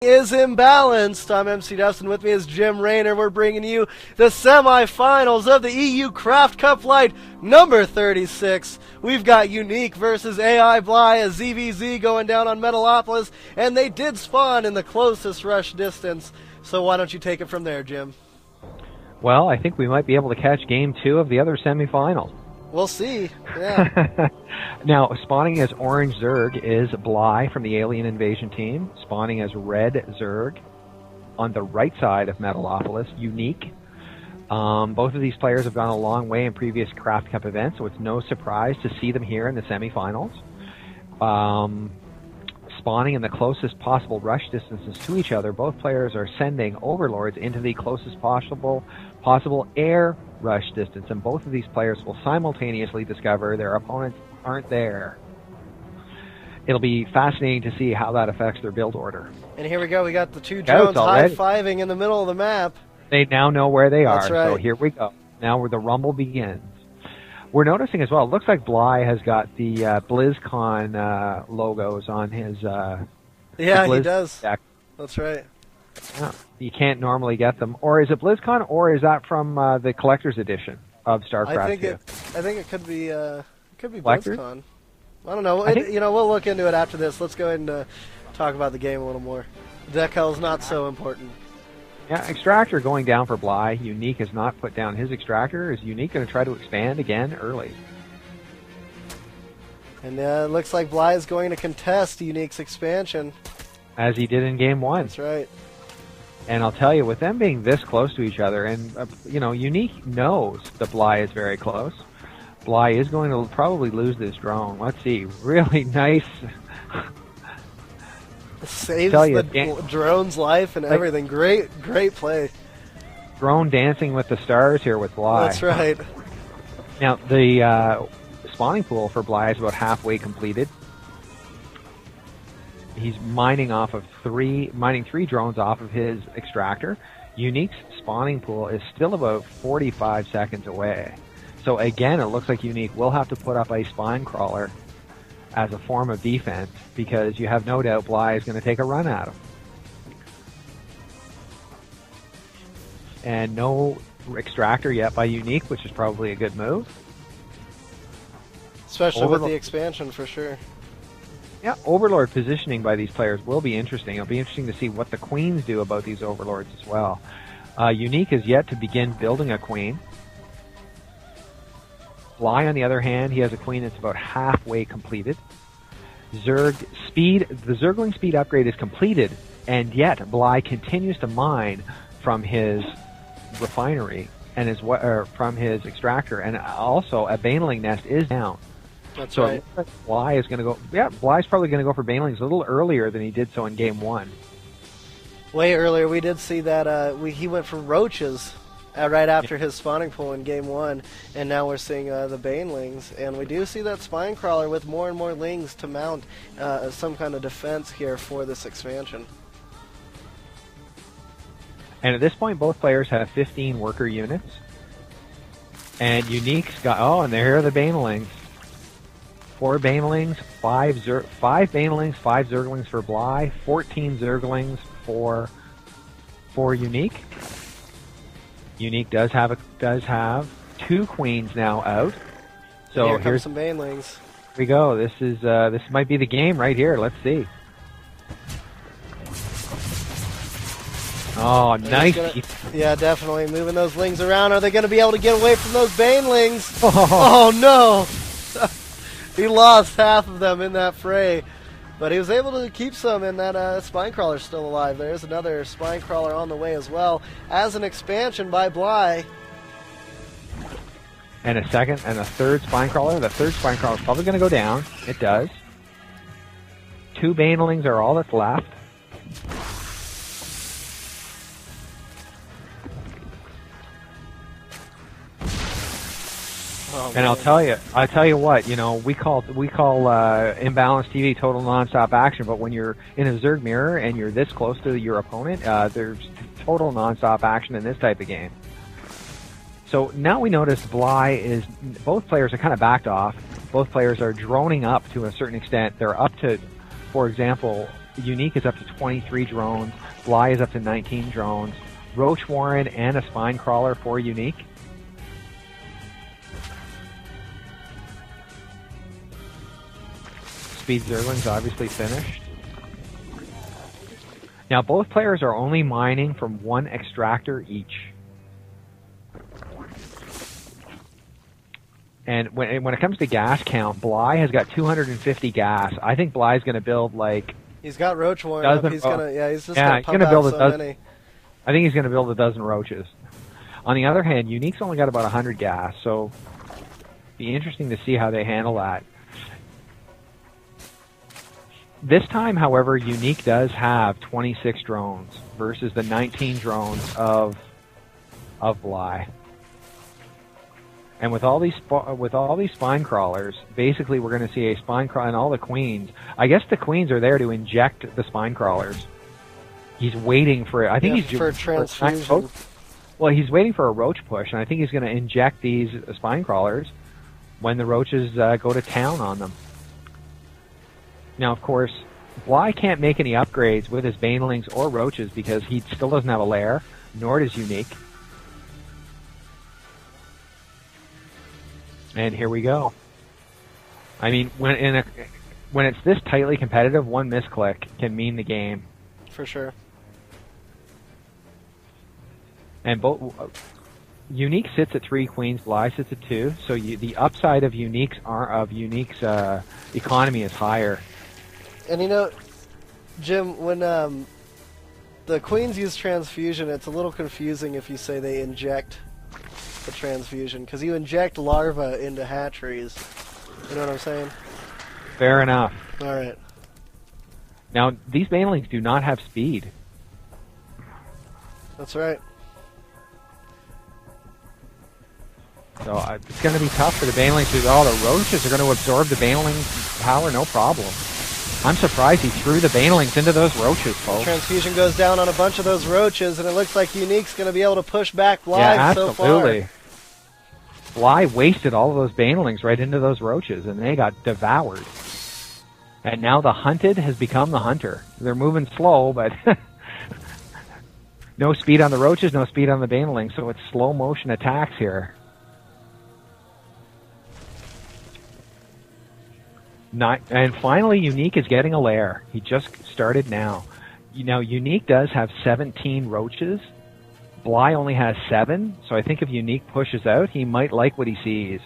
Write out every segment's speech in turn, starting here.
Is imbalanced. I'm MC Dustin. With me is Jim Rayner. We're bringing you the semifinals of the EU CraftCup Lite number 36. We've got Unique versus AI Bly, a ZVZ going down on Metalopolis, and they did spawn in the closest rush distance. So why don't you take it from there, Jim? Well, I think we might be able to catch game 2 of the other semifinals. We'll see. Yeah. Now, spawning as orange Zerg is Bly from the Alien Invasion team. Spawning as red Zerg on the right side of Metalopolis, Unique. Both of these players have gone a long way in previous Craft Cup events, so it's no surprise to see them here in the semifinals. Spawning in the closest possible rush distances to each other, both players are sending overlords into the closest possible air rush distance, and both of these players will simultaneously discover their opponents aren't there. It'll be fascinating to see how that affects their build order. And here we go. We got the two drones high-fiving in the middle of the map. They now know where they are. That's right. So here we go. Now where the rumble begins. We're noticing as well, it looks like Bly has got the BlizzCon logos on his yeah, he does. Deck. That's right. Yeah, you can't normally get them. Or is it BlizzCon, or is that from the collector's edition of StarCraft? I think it could be BlizzCon. I don't know. We'll look into it after this. Let's go ahead and talk about the game a little more. Decal is not so important. Yeah, Extractor going down for Bly. Unique has not put down his Extractor. Is Unique going to try to expand again early? And it looks like Bly is going to contest Unique's expansion. As he did in Game 1. That's right. And I'll tell you, with them being this close to each other, and Unique knows that Bly is very close. Bly is going to probably lose this drone. Let's see. Really nice. Saves the drone's life and everything. Great play. Drone dancing with the stars here with Bly. That's right. Now, the spawning pool for Bly is about halfway completed. He's mining three drones off of his Extractor. Unique's spawning pool is still about 45 seconds away. So again, it looks like Unique will have to put up a spine crawler as a form of defense, because you have no doubt Bly is going to take a run at him. And no Extractor yet by Unique, which is probably a good move. Especially with the expansion, for sure. Yeah, Overlord positioning by these players will be interesting. It'll be interesting to see what the Queens do about these Overlords as well. Unique is yet to begin building a Queen. Bly, on the other hand, he has a Queen that's about halfway completed. The Zergling speed upgrade is completed, and yet Bly continues to mine from his refinery and from his Extractor, and also a Baneling nest is down. That's so right. Bly is going to go. Yeah, Bly's probably going to go for Banelings a little earlier than he did so in Game 1. Way earlier. We did see that he went for Roaches right after his spawning pool in Game 1, and now we're seeing the Banelings, and we do see that spine crawler with more and more lings to mount some kind of defense here for this expansion. And at this point, both players have 15 worker units, and Unique's got, and there are the Banelings. 4 Banelings, 5 Banelings, 5 Zerglings for Bly, 14 Zerglings for Unique. Unique does have 2 Queens now out. So here comes some Banelings. Here we go. This might be the game right here. Let's see. Oh, nice. Yeah, definitely moving those lings around. Are they going to be able to get away from those Banelings? Oh no! He lost half of them in that fray, but he was able to keep some, and that spine crawler's still alive. There's another spine crawler on the way as well as an expansion by Bly. And a second and a third spine crawler. The third spine crawler is probably going to go down. It does. 2 Banelings are all that's left. Oh, and I'll tell you what, we call Imbalanced TV total nonstop action, but when you're in a Zerg mirror and you're this close to your opponent, there's total nonstop action in this type of game. So now we notice both players are kind of backed off. Both players are droning up to a certain extent. They're up to, for example, Unique is up to 23 drones. Bly is up to 19 drones. Roach Warren and a Spine Crawler for Unique. Speed Zergling's obviously finished. Now both players are only mining from one extractor each. And when it comes to gas count, Bly has got 250 gas. I think Bly's going to build like... He's got Roach Warren up. He's just going to pump build out so many. I think he's going to build a dozen roaches. On the other hand, Unique's only got about 100 gas, so be interesting to see how they handle that. This time, however, Unique does have 26 drones versus the 19 drones of Bly. And with all these spine crawlers, basically we're going to see a spine crawler and all the queens. I guess the queens are there to inject the spine crawlers. He's waiting for it. I think he's for transfusion. Well, he's waiting for a roach push, and I think he's going to inject these spine crawlers when the roaches go to town on them. Now, of course, Bly can't make any upgrades with his banelings or roaches because he still doesn't have a lair, nor does Unique. And here we go. I mean, when it's this tightly competitive, one misclick can mean the game. For sure. And Unique sits at 3 queens, Bly sits at 2. So the upside of Unique's economy is higher. And you know, Jim, when the queens use transfusion, it's a little confusing if you say they inject the transfusion, because you inject larvae into hatcheries. You know what I'm saying? Fair enough. All right. Now, these banelings do not have speed. That's right. So it's going to be tough for the banelings. All the roaches are going to absorb the baneling power, no problem. I'm surprised he threw the banelings into those roaches, folks. Transfusion goes down on a bunch of those roaches, and it looks like Unique's going to be able to push back Bly so far. Absolutely. Bly wasted all of those banelings right into those roaches, and they got devoured. And now the hunted has become the hunter. They're moving slow, but no speed on the roaches, no speed on the banelings, so it's slow motion attacks here. And finally, Unique is getting a lair. He just started now. Now, Unique does have 17 roaches. Bly only has 7, so I think if Unique pushes out, he might like what he sees,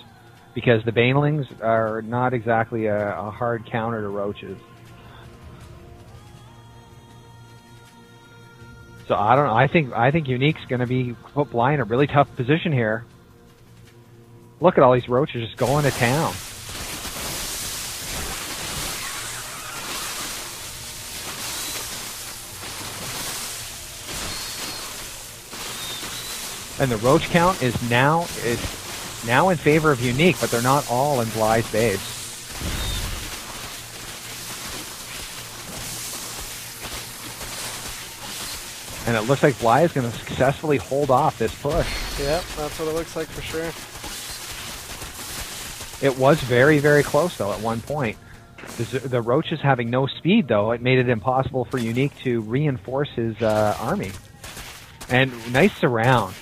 because the banelings are not exactly a hard counter to roaches. So I don't know. I think Unique's going to put Bly in a really tough position here. Look at all these roaches just going to town. And the roach count is now in favor of Unique, but they're not all in Bly's base. And it looks like Bly is going to successfully hold off this push. Yep, that's what it looks like for sure. It was very, very close, though, at one point. The roaches having no speed, though, it made it impossible for Unique to reinforce his army. And nice surround.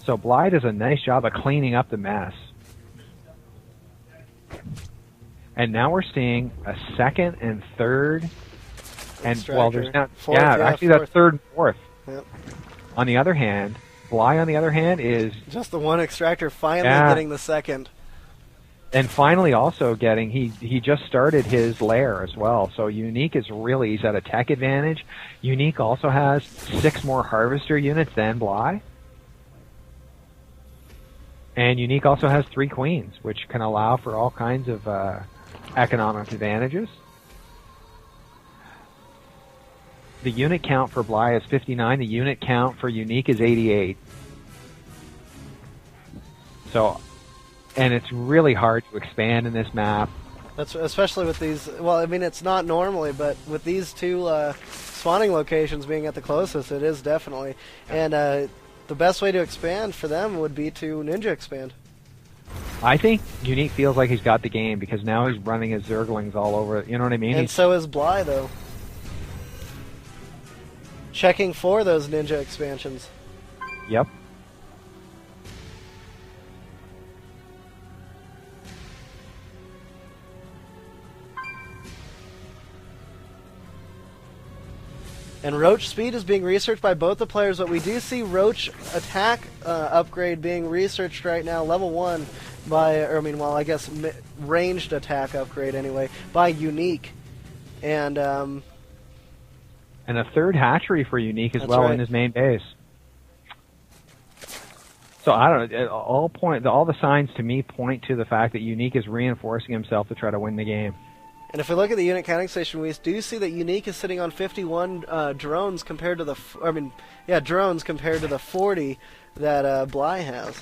So Bly does a nice job of cleaning up the mess. And now we're seeing a second and third, and well, there's not fourth, actually that's third and fourth. Yep. On the other hand, Bly on the other hand is just the one extractor finally getting the second. And finally also getting, he just started his lair as well. So Unique is really, he's at a tech advantage. Unique also has 6 more harvester units than Bly. And Unique also has 3 queens, which can allow for all kinds of economic advantages. The unit count for Bly is 59. The unit count for Unique is 88. So, and it's really hard to expand in this map. That's especially with these. Well, I mean, it's not normally, but with these 2 spawning locations being at the closest, it is definitely. And the best way to expand for them would be to ninja expand. I think Unique feels like he's got the game because now he's running his Zerglings all over. You know what I mean? And so is Bly, though. checking for those ninja expansions. Yep. And Roach speed is being researched by both the players, but we do see Roach attack upgrade being researched right now, level 1 by, or I mean, well, I guess ranged attack upgrade anyway, by Unique. And a third hatchery for Unique as well right. in his main base. So I don't know. All the signs to me point to the fact that Unique is reinforcing himself to try to win the game. And if we look at the unit counting station, we do see that Unique is sitting on 51 drones compared to the, drones compared to the 40 that Bly has.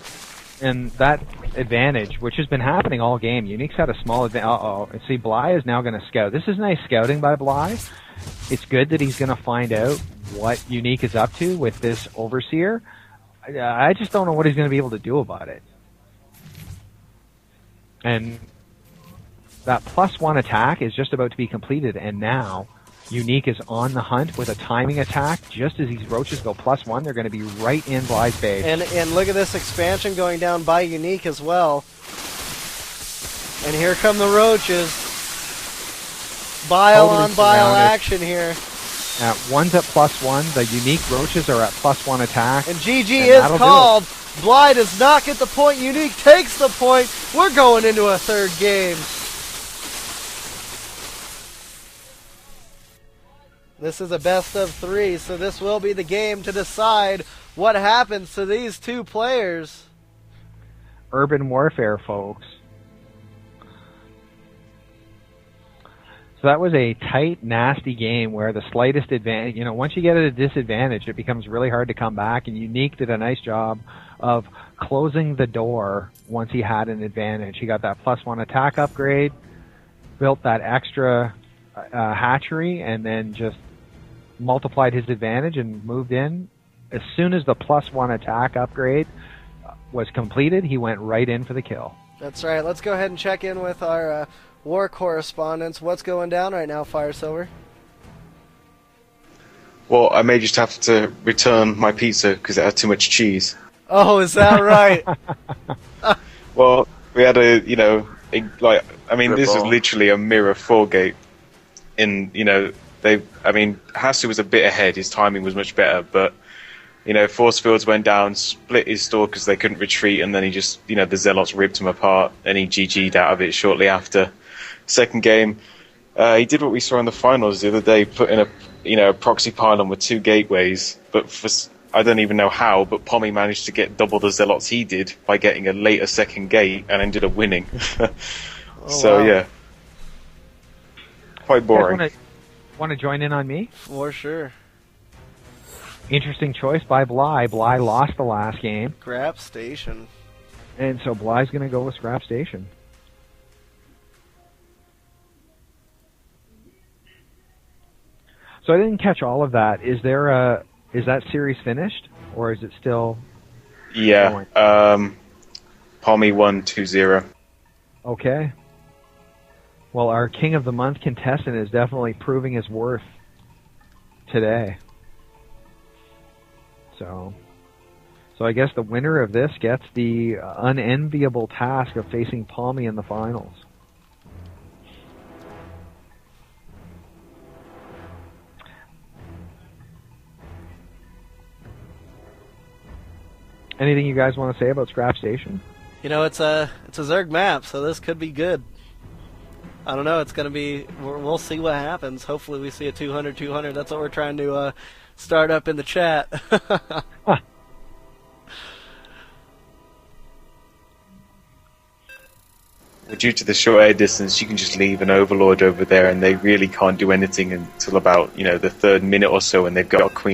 And that advantage, which has been happening all game, Unique's had a small advantage. See, Bly is now going to scout. This is nice scouting by Bly. It's good that he's going to find out what Unique is up to with this Overseer. I just don't know what he's going to be able to do about it. And that +1 attack is just about to be completed, and now Unique is on the hunt with a timing attack. Just as these roaches go +1, they're going to be right in Bly's base. And look at this expansion going down by Unique as well. And here come the roaches. Bile Totally on bile surrounded. action here. One's at +1. The Unique roaches are at +1 attack. And GG and is that'll called. Bly does not get the point. Unique takes the point. We're going into a third game. This is a best of 3, so this will be the game to decide what happens to these two players. Urban warfare, folks. So that was a tight, nasty game where the slightest advantage, once you get at a disadvantage, it becomes really hard to come back, and Unique did a nice job of closing the door once he had an advantage. He got that +1 attack upgrade, built that extra hatchery, and then just multiplied his advantage and moved in. As soon as the +1 attack upgrade was completed, he went right in for the kill. That's right. Let's go ahead and check in with our war correspondents. What's going down right now, Fire Silver? Well, I may just have to return my pizza because it had too much cheese. Oh, is that right? Well, we had this is literally a mirror 4-gate. Hasu was a bit ahead. His timing was much better, but Force Fields went down, split his store because they couldn't retreat, and then he just, the Zealots ripped him apart, and he GG'd out of it shortly after. Second game, he did what we saw in the finals the other day, put in a proxy pylon with 2 gateways, but I don't even know how, but Pommy managed to get double the Zealots he did by getting a later second gate and ended up winning. Wow. Yeah, quite boring. Want to join in on me? For sure. Interesting choice by Bly. Bly lost the last game. Scrap Station. And so Bly's going to go with Scrap Station. So I didn't catch all of that. Is that series finished, or is it still? Yeah. Pommy won 2-0. Okay. Well, our King of the Month contestant is definitely proving his worth today. So I guess the winner of this gets the unenviable task of facing Pommy in the finals. Anything you guys want to say about Scrap Station? It's a Zerg map, so this could be good. I don't know. It's going to be... We'll see what happens. Hopefully we see a 200-200. That's what we're trying to start up in the chat. Huh. Due to the short air distance, you can just leave an Overlord over there, and they really can't do anything until about the 3rd minute or so, and they've got a Queen